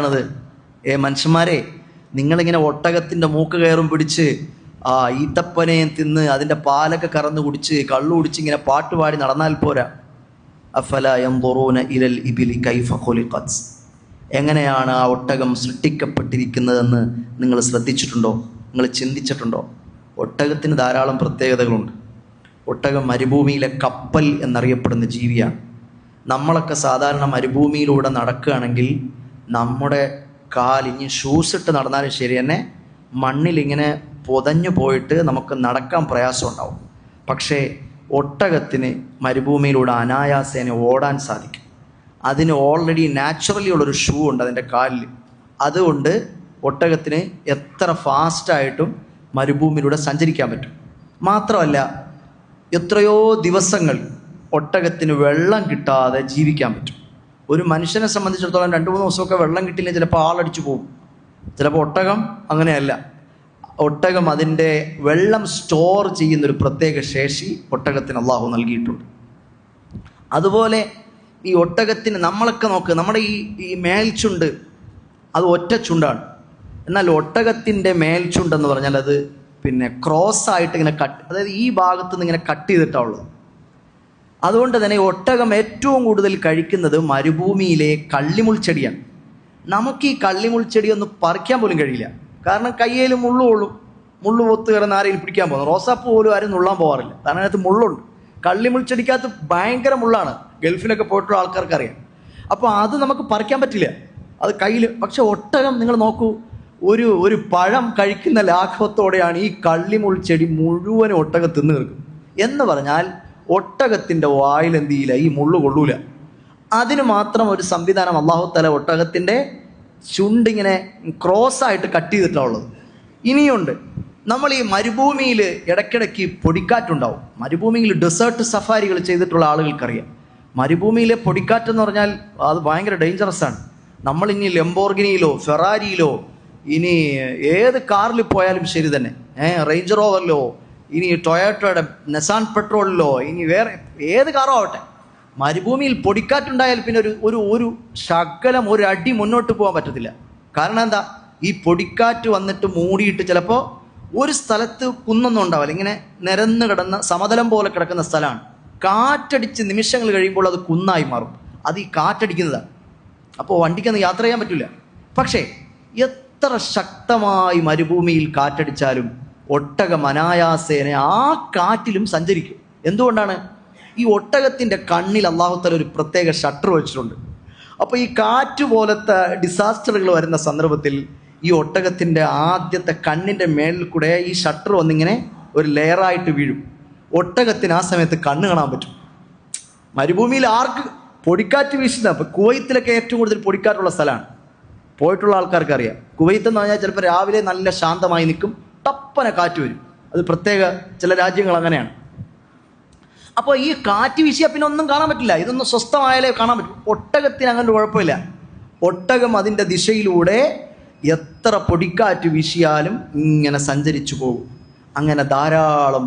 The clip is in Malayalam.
ത് മനുഷ്യന്മാരെ, നിങ്ങളിങ്ങനെ ഒട്ടകത്തിൻ്റെ മൂക്ക് കയറും പിടിച്ച് ഈത്തപ്പനയും തിന്ന് അതിൻ്റെ പാലൊക്കെ കറന്ന് കുടിച്ച് കള്ളു കുടിച്ച് ഇങ്ങനെ പാട്ടുപാടി നടന്നാൽ പോരാ. അഫല യൻദുറൂന ഇലൽ ഇബിലി കൈഫ ഖുലിഖത്, എങ്ങനെയാണ് ആ ഒട്ടകം സൃഷ്ടിക്കപ്പെട്ടിരിക്കുന്നതെന്ന് നിങ്ങൾ ശ്രദ്ധിച്ചിട്ടുണ്ടോ? നിങ്ങൾ ചിന്തിച്ചിട്ടുണ്ടോ? ഒട്ടകത്തിന് ധാരാളം പ്രത്യേകതകളുണ്ട്. ഒട്ടകം മരുഭൂമിയിലെ കപ്പൽ എന്നറിയപ്പെടുന്ന ജീവിയാണ്. നമ്മളൊക്കെ സാധാരണ മരുഭൂമിയിലൂടെ നടക്കുകയാണെങ്കിൽ നമ്മുടെ കാലിഞ്ഞ് ഷൂസ് ഇട്ട് നടന്നാലും ശരി തന്നെ മണ്ണിലിങ്ങനെ പൊതഞ്ഞു പോയിട്ട് നമുക്ക് നടക്കാൻ പ്രയാസം ഉണ്ടാവും. പക്ഷേ ഒട്ടകത്തിന് മരുഭൂമിയിലൂടെ അനായാസേന ഓടാൻ സാധിക്കും. അതിന് ഓൾറെഡി നാച്ചുറലി ഉള്ളൊരു ഷൂ ഉണ്ട് അതിൻ്റെ കാലിൽ. അതുകൊണ്ട് ഒട്ടകത്തിന് എത്ര ഫാസ്റ്റായിട്ടും മരുഭൂമിയിലൂടെ സഞ്ചരിക്കാൻ പറ്റും. മാത്രമല്ല, എത്രയോ ദിവസങ്ങൾ ഒട്ടകത്തിന് വെള്ളം കിട്ടാതെ ജീവിക്കാൻ പറ്റും. ഒരു മനുഷ്യനെ സംബന്ധിച്ചിടത്തോളം 2-3 ദിവസമൊക്കെ വെള്ളം കിട്ടിയില്ലെങ്കിൽ ചിലപ്പോൾ ആളടിച്ചു പോകും. ചിലപ്പോൾ ഒട്ടകം അങ്ങനെയല്ല. ഒട്ടകം അതിൻ്റെ വെള്ളം സ്റ്റോർ ചെയ്യുന്നൊരു പ്രത്യേക ശേഷി ഒട്ടകത്തിന് അള്ളാഹു നൽകിയിട്ടുണ്ട്. അതുപോലെ ഈ ഒട്ടകത്തിന് നമ്മളൊക്കെ നോക്ക്, നമ്മുടെ ഈ മേൽചുണ്ട് അത് ഒറ്റ ചുണ്ടാണ്. എന്നാൽ ഒട്ടകത്തിൻ്റെ മേൽചുണ്ടെന്ന് പറഞ്ഞാൽ അത് പിന്നെ ക്രോസായിട്ട് ഇങ്ങനെ അതായത് ഈ ഭാഗത്ത് നിന്ന് ഇങ്ങനെ കട്ട് ചെയ്തിട്ടുള്ളത്. അതുകൊണ്ട് തന്നെ ഒട്ടകം ഏറ്റവും കൂടുതൽ കഴിക്കുന്നത് മരുഭൂമിയിലെ കള്ളിമുൾ ചെടിയാണ്. നമുക്ക് ഈ കള്ളിമുൾ ചെടി ഒന്ന് പറിക്കാൻ പോലും കഴിയില്ല. കാരണം കയ്യിൽ മുള്ളു ഒത്ത് കിടന്ന് ആരെയും പിടിക്കാൻ പോകുന്നു. റോസാപ്പൂ പോലും ആരും നുള്ളാൻ പോകാറില്ല, കാരണം അതിനകത്ത് മുള്ളുണ്ട്. കള്ളിമുൾ ചെടിക്കകത്ത് ഭയങ്കര മുള്ളാണ്. ഗൾഫിലൊക്കെ പോയിട്ടുള്ള ആൾക്കാർക്ക് അറിയാം. അപ്പോൾ അത് നമുക്ക് പറിക്കാൻ പറ്റില്ല, അത് കയ്യിൽ. പക്ഷെ ഒട്ടകം നിങ്ങൾ നോക്കൂ, ഒരു പഴം കഴിക്കുന്ന ലാഘവത്തോടെയാണ് ഈ കള്ളിമുൾ ചെടി മുഴുവനും ഒട്ടകം തിന്നു തീർക്കും. എന്ന് പറഞ്ഞാൽ ഒട്ടകത്തിൻ്റെ വായിൽ എന്ത് ചെയ്യില്ല, ഈ മുള്ളു കൊള്ളൂല. അതിന് മാത്രം ഒരു സംവിധാനം അല്ലാഹു തആല ഒട്ടകത്തിൻ്റെ ചുണ്ടിങ്ങനെ ക്രോസായിട്ട് കട്ട് ചെയ്തിട്ടുള്ളത്. ഇനിയുണ്ട്, നമ്മൾ ഈ മരുഭൂമിയിൽ ഇടയ്ക്കിടയ്ക്ക് പൊടിക്കാറ്റുണ്ടാവും. മരുഭൂമിയിൽ ഡെസേർട്ട് സഫാരികൾ ചെയ്തിട്ടുള്ള ആളുകൾക്കറിയാം. മരുഭൂമിയിലെ പൊടിക്കാറ്റെന്ന് പറഞ്ഞാൽ അത് ഭയങ്കര ഡേഞ്ചറസ് ആണ്. നമ്മളിനി ലംബോർഗിനിയിലോ ഫെറാരിയിലോ ഇനി ഏത് കാറിൽ പോയാലും ശരി തന്നെ, റേഞ്ച് റോവറിലോ ഇനി ടൊയോട്ടയുടെ നെസാൻ പെട്രോളിലോ ഇനി വേറെ ഏത് കാറോ ആവട്ടെ, മരുഭൂമിയിൽ പൊടിക്കാറ്റുണ്ടായാൽ പിന്നെ ഒരു ശകലം ഒരു അടി മുന്നോട്ട് പോകാൻ പറ്റത്തില്ല. കാരണം എന്താ, ഈ പൊടിക്കാറ്റ് വന്നിട്ട് മൂടിയിട്ട് ചിലപ്പോൾ ഒരു സ്ഥലത്ത് കുന്നൊന്നും ഉണ്ടാവില്ല, ഇങ്ങനെ നിരന്ന് കിടന്ന സമതലം പോലെ കിടക്കുന്ന സ്ഥലമാണ്. കാറ്റടിച്ച് നിമിഷങ്ങൾ കഴിയുമ്പോൾ അത് കുന്നായി മാറും. അത് ഈ കാറ്റടിക്കുന്നതാണ്. അപ്പോൾ വണ്ടിക്കൊന്നും യാത്ര ചെയ്യാൻ പറ്റില്ല. പക്ഷേ എത്ര ശക്തമായി മരുഭൂമിയിൽ കാറ്റടിച്ചാലും ഒട്ടകം അനായാസേന ആ കാറ്റിലും സഞ്ചരിക്കും. എന്തുകൊണ്ടാണ്? ഈ ഒട്ടകത്തിൻ്റെ കണ്ണിൽ അല്ലാഹു തആല ഒരു പ്രത്യേക ഷട്ടർ വെച്ചിട്ടുണ്ട്. അപ്പോൾ ഈ കാറ്റ് പോലത്തെ ഡിസാസ്റ്ററുകൾ വരുന്ന സന്ദർഭത്തിൽ ഈ ഒട്ടകത്തിൻ്റെ ആദ്യത്തെ കണ്ണിൻ്റെ മേളിൽ കൂടെ ഈ ഷട്ടർ വന്നിങ്ങനെ ഒരു ലെയറായിട്ട് വീഴും. ഒട്ടകത്തിന് ആ സമയത്ത് കണ്ണ് കാണാൻ പറ്റും. മരുഭൂമിയിൽ ആർക്ക് പൊടിക്കാറ്റ് വീശുന്ന, അപ്പോൾ കുവൈത്തിലൊക്കെ ഏറ്റവും കൂടുതൽ പൊടിക്കാറ്റുള്ള സ്ഥലമാണ്. പോയിട്ടുള്ള ആൾക്കാർക്ക് അറിയാം. കുവൈത്ത് എന്ന് പറഞ്ഞാൽ ചിലപ്പോൾ രാവിലെ നല്ല ശാന്തമായി നിൽക്കും, ടപ്പന കാറ്റ് വരും. അത് പ്രത്യേക ചില രാജ്യങ്ങൾ അങ്ങനെയാണ്. അപ്പോൾ ഈ കാറ്റ് വീശിയാൽ പിന്നെ ഒന്നും കാണാൻ പറ്റില്ല. ഇതൊന്നും സ്വസ്ഥമായാലേ കാണാൻ പറ്റും. ഒട്ടകത്തിന് അങ്ങനെ കുഴപ്പമില്ല. ഒട്ടകം അതിൻ്റെ ദിശയിലൂടെ എത്ര പൊടിക്കാറ്റ് വീശിയാലും ഇങ്ങനെ സഞ്ചരിച്ചു പോകും. അങ്ങനെ ധാരാളം